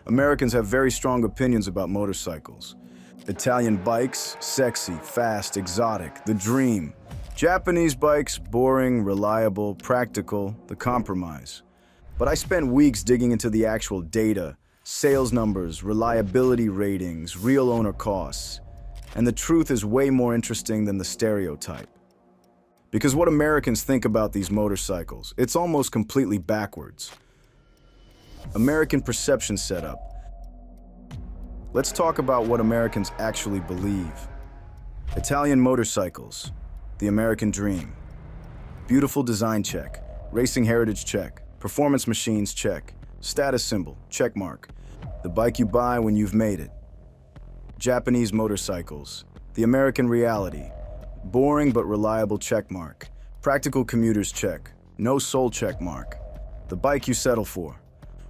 Americans have very strong opinions about motorcycles. Italian bikes, sexy, fast, exotic, the dream. Japanese bikes, boring, reliable, practical, the compromise. But I spent weeks digging into the actual data, sales numbers, reliability ratings, real owner costs. And the truth is way more interesting than the stereotype. Because what Americans think about these motorcycles, it's almost completely backwards. American perception setup. Let's talk about what Americans actually believe. Italian motorcycles, the American dream. Beautiful design check, racing heritage check, performance machines check, status symbol, check mark. The bike you buy when you've made it. Japanese motorcycles, the American reality. Boring but reliable check mark. Practical commuters check, no soul check mark. The bike you settle for.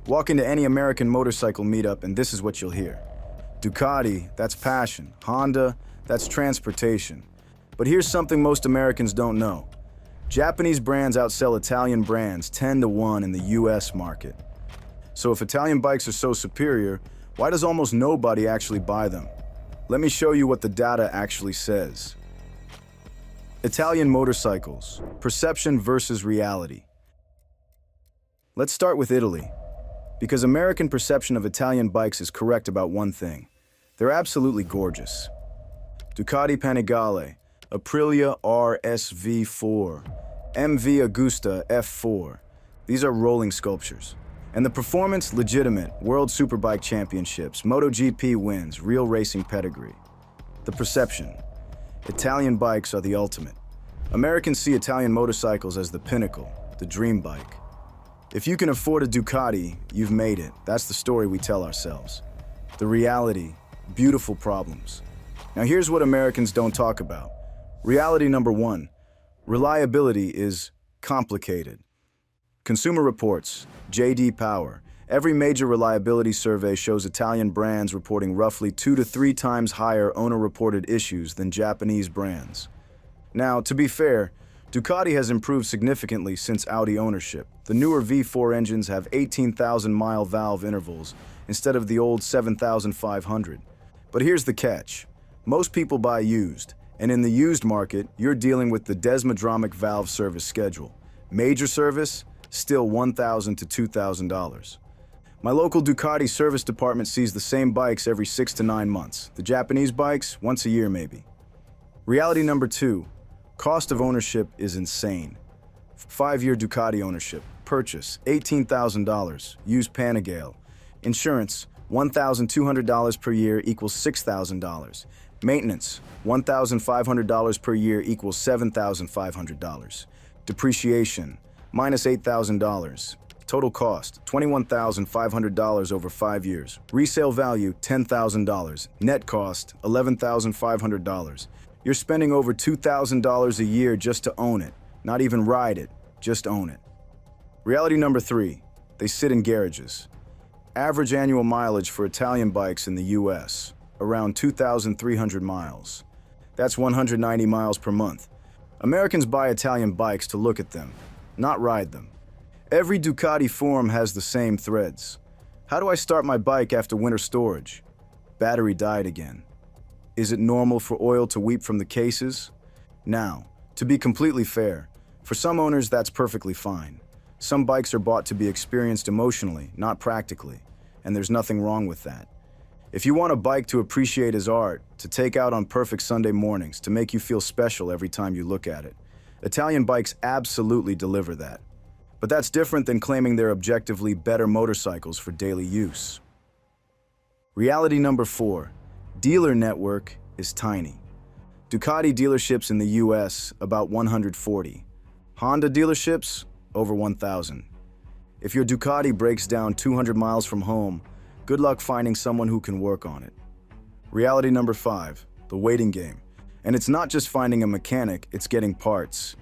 Walk into any American motorcycle meetup and this is what you'll hear. Ducati, that's passion. Honda, that's transportation. But here's something most Americans don't know. Japanese brands outsell Italian brands 10-1 in the US market. So if Italian bikes are so superior, why does almost nobody actually buy them? Let me show you what the data actually says. Italian motorcycles, perception versus reality. Let's start with Italy, because American perception of Italian bikes is correct about one thing. They're absolutely gorgeous. Ducati Panigale, Aprilia RSV4, MV Agusta F4. These are rolling sculptures. And the performance, legitimate, World Superbike Championships, MotoGP wins, real racing pedigree. The perception. Italian bikes are the ultimate. Americans see Italian motorcycles as the pinnacle, the dream bike. If you can afford a Ducati, you've made it. That's the story we tell ourselves. The reality, beautiful problems. Now here's what Americans don't talk about. Reality number one, reliability is complicated. Consumer Reports, J.D. Power. Every major reliability survey shows Italian brands reporting roughly 2 to 3 times higher owner-reported issues than Japanese brands. Now, to be fair, Ducati has improved significantly since Audi ownership. The newer V4 engines have 18,000-mile valve intervals instead of the old 7,500. But here's the catch. Most people buy used, and in the used market, you're dealing with the desmodromic valve service schedule. Major service, still $1,000 to $2,000. My local Ducati service department sees the same bikes every 6 to 9 months. The Japanese bikes, once a year maybe. Reality number two, cost of ownership is insane. 5-year Ducati ownership, purchase, $18,000, used Panigale. Insurance, $1,200 per year equals $6,000. Maintenance, $1,500 per year equals $7,500. Depreciation, minus $8,000. Total cost, $21,500 over 5 years. Resale value, $10,000. Net cost, $11,500. You're spending over $2,000 a year just to own it. Not even ride it, just own it. Reality number three, they sit in garages. Average annual mileage for Italian bikes in the US, around 2,300 miles. That's 190 miles per month. Americans buy Italian bikes to look at them, not ride them. Every Ducati forum has the same threads. How do I start my bike after winter storage? Battery died again. Is it normal for oil to weep from the cases? Now, to be completely fair, for some owners that's perfectly fine. Some bikes are bought to be experienced emotionally, not practically, and there's nothing wrong with that. If you want a bike to appreciate as art, to take out on perfect Sunday mornings, to make you feel special every time you look at it, Italian bikes absolutely deliver that. But that's different than claiming they're objectively better motorcycles for daily use. Reality number four, dealer network is tiny. Ducati dealerships in the US, about 140. Honda dealerships, over 1,000. If your Ducati breaks down 200 miles from home, good luck finding someone who can work on it. Reality number five, the waiting game. And it's not just finding a mechanic, it's getting parts.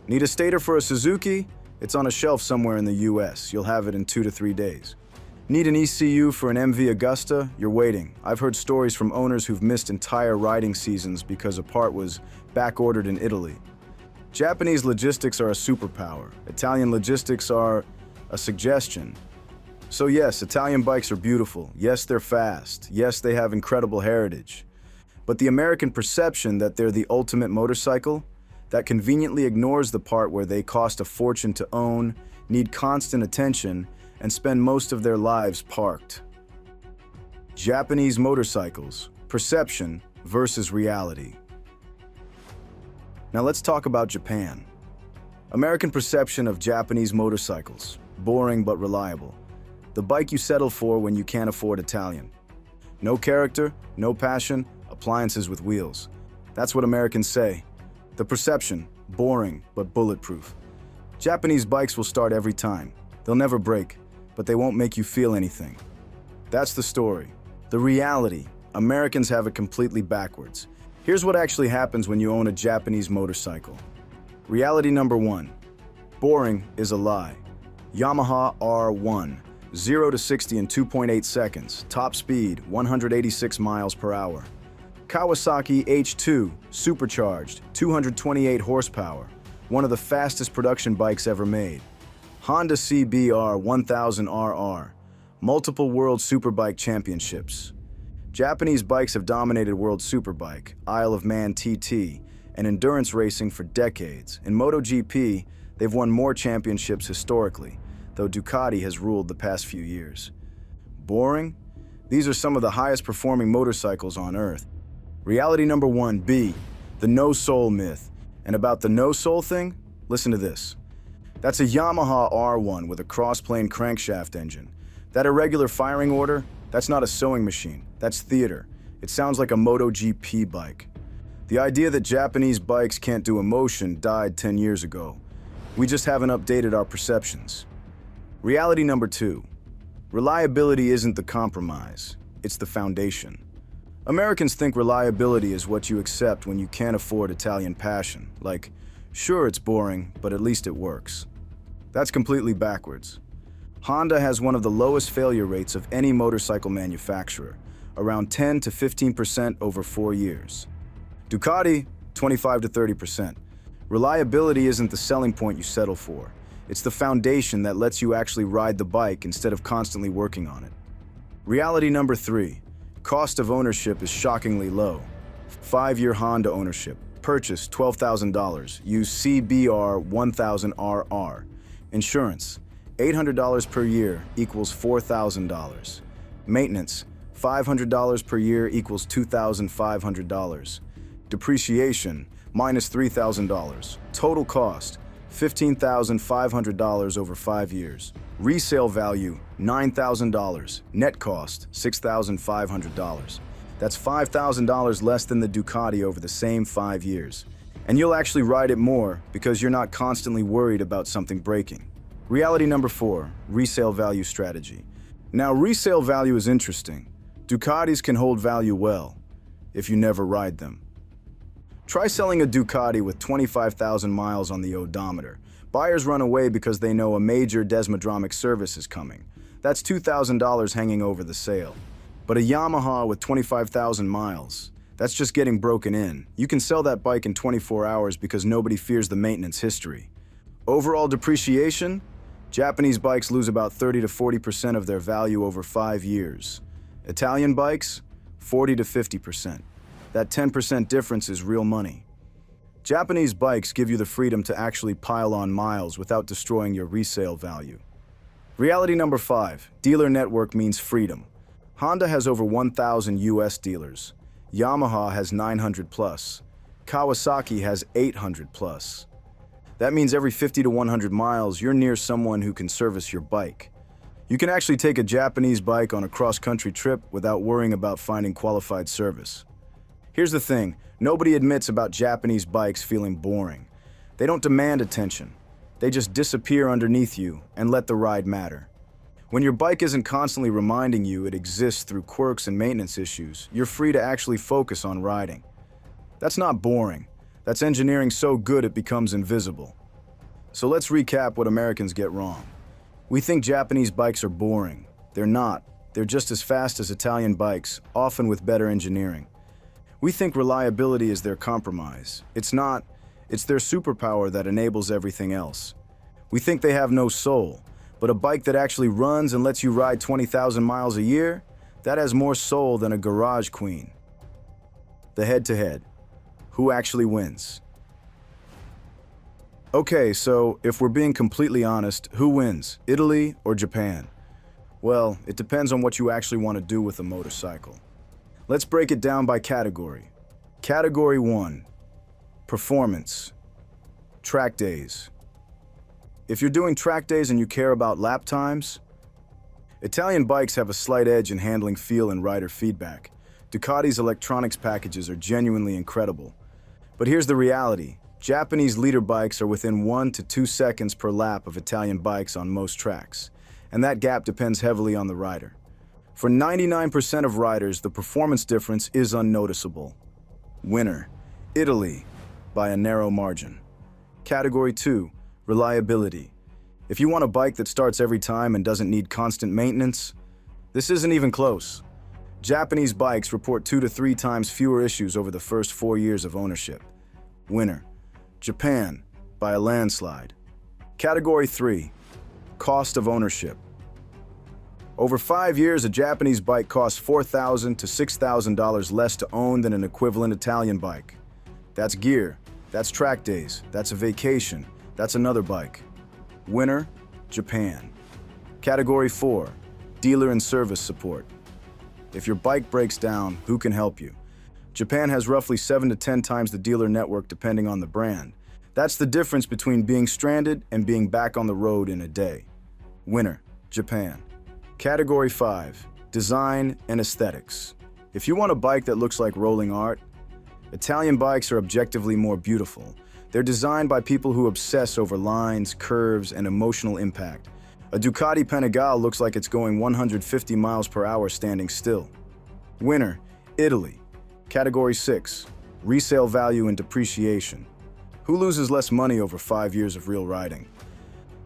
Need a stator for a Suzuki? It's on a shelf somewhere in the US. You'll have it in 2 to 3 days. Need an ECU for an MV Agusta? You're waiting. I've heard stories from owners who've missed entire riding seasons because a part was back-ordered in Italy. Japanese logistics are a superpower. Italian logistics are a suggestion. So yes, Italian bikes are beautiful. Yes, they're fast. Yes, they have incredible heritage. But the American perception that they're the ultimate motorcycle, that conveniently ignores the part where they cost a fortune to own, need constant attention, and spend most of their lives parked. Japanese motorcycles, perception versus reality. Now let's talk about Japan. American perception of Japanese motorcycles, boring but reliable. The bike you settle for when you can't afford Italian. No character, no passion, appliances with wheels. That's what Americans say. The perception, boring but bulletproof. Japanese bikes will start every time. They'll never break, but they won't make you feel anything. That's the story. The reality, Americans have it completely backwards. Here's what actually happens when you own a Japanese motorcycle. Reality number 1. Boring is a lie. Yamaha R1. 0 to 60 in 2.8 seconds. Top speed, 186 miles per hour. Kawasaki H2, supercharged, 228 horsepower. One of the fastest production bikes ever made. Honda CBR 1000RR. Multiple World Superbike Championships. Japanese bikes have dominated World Superbike, Isle of Man TT, and endurance racing for decades. In MotoGP, they've won more championships historically, though Ducati has ruled the past few years. Boring? These are some of the highest performing motorcycles on Earth. Reality number 1B, the no-soul myth. And about the no-soul thing, listen to this. That's a Yamaha R1 with a cross-plane crankshaft engine. That irregular firing order, that's not a sewing machine, that's theater. It sounds like a MotoGP bike. The idea that Japanese bikes can't do emotion died 10 years ago. We just haven't updated our perceptions. Reality number 2. Reliability isn't the compromise, it's the foundation. Americans think reliability is what you accept when you can't afford Italian passion. Like, sure it's boring, but at least it works. That's completely backwards. Honda has one of the lowest failure rates of any motorcycle manufacturer, around 10 to 15% over 4 years. Ducati, 25 to 30%. Reliability isn't the selling point you settle for. It's the foundation that lets you actually ride the bike instead of constantly working on it. Reality number 3. Cost of ownership is shockingly low. 5-year Honda ownership. Purchase $12,000. Use CBR 1000RR. Insurance. $800 per year equals $4,000. Maintenance. $500 per year equals $2,500. Depreciation. Minus $3,000. Total cost. $15,500 over 5 years. Resale value, $9,000. Net cost, $6,500. That's $5,000 less than the Ducati over the same 5 years. And you'll actually ride it more because you're not constantly worried about something breaking. Reality number 4, resale value strategy. Now, resale value is interesting. Ducatis can hold value well if you never ride them. Try selling a Ducati with 25,000 miles on the odometer. Buyers run away because they know a major desmodromic service is coming. That's $2,000 hanging over the sale. But a Yamaha with 25,000 miles, that's just getting broken in. You can sell that bike in 24 hours because nobody fears the maintenance history. Overall depreciation? Japanese bikes lose about 30 to 40% of their value over 5 years. Italian bikes? 40 to 50%. That 10% difference is real money. Japanese bikes give you the freedom to actually pile on miles without destroying your resale value. Reality number 5, dealer network means freedom. Honda has over 1,000 US dealers. Yamaha has 900 plus. Kawasaki has 800 plus. That means every 50 to 100 miles, you're near someone who can service your bike. You can actually take a Japanese bike on a cross-country trip without worrying about finding qualified service. Here's the thing, nobody admits about Japanese bikes feeling boring. They don't demand attention. They just disappear underneath you and let the ride matter. When your bike isn't constantly reminding you it exists through quirks and maintenance issues, you're free to actually focus on riding. That's not boring. That's engineering so good it becomes invisible. So let's recap what Americans get wrong. We think Japanese bikes are boring. They're not. They're just as fast as Italian bikes, often with better engineering. We think reliability is their compromise. It's not. It's their superpower that enables everything else. We think they have no soul. But a bike that actually runs and lets you ride 20,000 miles a year, that has more soul than a garage queen. The head-to-head. Who actually wins? Okay, so if we're being completely honest, who wins, Italy or Japan? Well, it depends on what you actually want to do with a motorcycle. Let's break it down by category. Category 1, performance, track days. If you're doing track days and you care about lap times, Italian bikes have a slight edge in handling feel and rider feedback. Ducati's electronics packages are genuinely incredible. But here's the reality. Japanese leader bikes are within 1 to 2 seconds per lap of Italian bikes on most tracks, and that gap depends heavily on the rider. For 99% of riders, the performance difference is unnoticeable. Winner, Italy, by a narrow margin. Category 2, reliability. If you want a bike that starts every time and doesn't need constant maintenance, this isn't even close. Japanese bikes report 2 to 3 times fewer issues over the first 4 years of ownership. Winner, Japan, by a landslide. Category 3, cost of ownership. Over 5 years, a Japanese bike costs $4,000 to $6,000 less to own than an equivalent Italian bike. That's gear, that's track days, that's a vacation, that's another bike. Winner, Japan. Category 4, dealer and service support. If your bike breaks down, who can help you? Japan has roughly 7 to 10 times the dealer network depending on the brand. That's the difference between being stranded and being back on the road in a day. Winner, Japan. Category 5, design and aesthetics. If you want a bike that looks like rolling art, Italian bikes are objectively more beautiful. They're designed by people who obsess over lines, curves, and emotional impact. A Ducati Panigale looks like it's going 150 miles per hour standing still. Winner, Italy. Category 6, resale value and depreciation. Who loses less money over 5 years of real riding?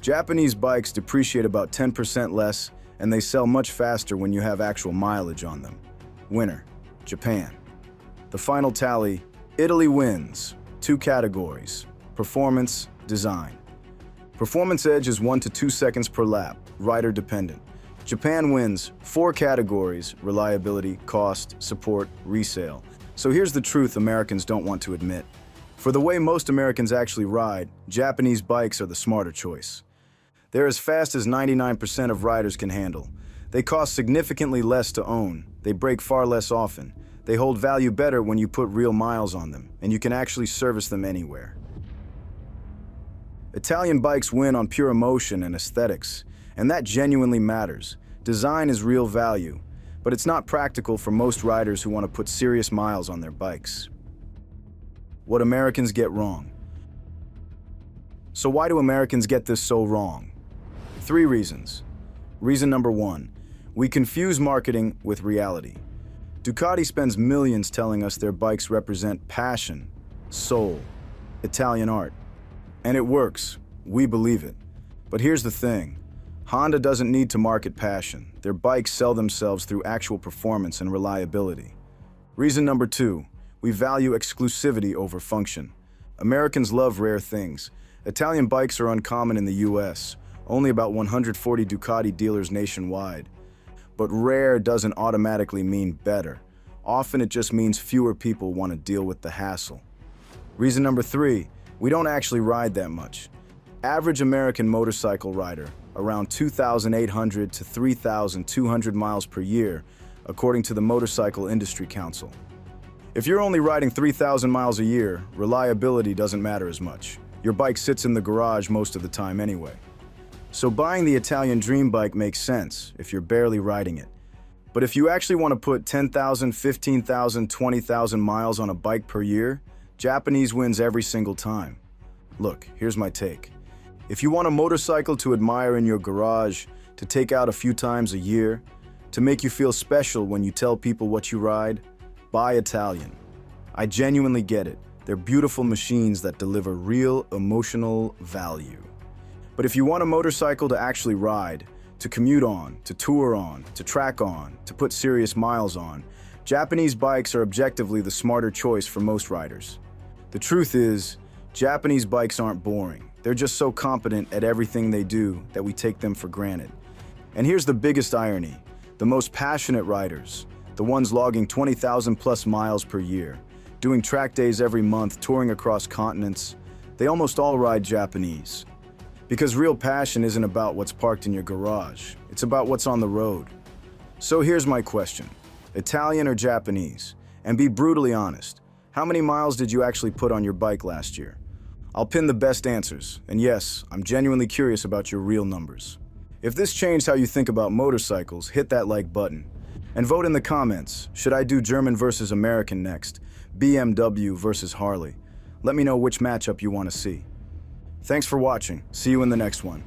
Japanese bikes depreciate about 10% less, and they sell much faster when you have actual mileage on them. Winner, Japan. The final tally, Italy wins. 2 categories, performance, design. Performance edge is 1 to 2 seconds per lap, rider dependent. Japan wins 4 categories, reliability, cost, support, resale. So here's the truth Americans don't want to admit. For the way most Americans actually ride, Japanese bikes are the smarter choice. They're as fast as 99% of riders can handle. They cost significantly less to own. They break far less often. They hold value better when you put real miles on them, and you can actually service them anywhere. Italian bikes win on pure emotion and aesthetics, and that genuinely matters. Design is real value, but it's not practical for most riders who want to put serious miles on their bikes. What Americans get wrong. So why do Americans get this so wrong? 3 reasons. Reason number 1, we confuse marketing with reality. Ducati spends millions telling us their bikes represent passion, soul, Italian art. And it works. We believe it. But here's the thing. Honda doesn't need to market passion. Their bikes sell themselves through actual performance and reliability. Reason number 2, we value exclusivity over function. Americans love rare things. Italian bikes are uncommon in the US, only about 140 Ducati dealers nationwide. But rare doesn't automatically mean better. Often it just means fewer people want to deal with the hassle. Reason number 3, we don't actually ride that much. Average American motorcycle rider, around 2,800 to 3,200 miles per year, according to the Motorcycle Industry Council. If you're only riding 3,000 miles a year, reliability doesn't matter as much. Your bike sits in the garage most of the time anyway. So buying the Italian dream bike makes sense if you're barely riding it. But if you actually want to put 10,000, 15,000, 20,000 miles on a bike per year, Japanese wins every single time. Look, here's my take. If you want a motorcycle to admire in your garage, to take out a few times a year, to make you feel special when you tell people what you ride, buy Italian. I genuinely get it. They're beautiful machines that deliver real emotional value. But if you want a motorcycle to actually ride, to commute on, to tour on, to track on, to put serious miles on, Japanese bikes are objectively the smarter choice for most riders. The truth is, Japanese bikes aren't boring. They're just so competent at everything they do that we take them for granted. And here's the biggest irony. The most passionate riders, the ones logging 20,000 plus miles per year, doing track days every month, touring across continents, they almost all ride Japanese. Because real passion isn't about what's parked in your garage, it's about what's on the road. So here's my question, Italian or Japanese? And be brutally honest, how many miles did you actually put on your bike last year? I'll pin the best answers, and yes, I'm genuinely curious about your real numbers. If this changed how you think about motorcycles, hit that like button. And vote in the comments, should I do German versus American next? BMW versus Harley? Let me know which matchup you want to see. Thanks for watching, see you in the next one.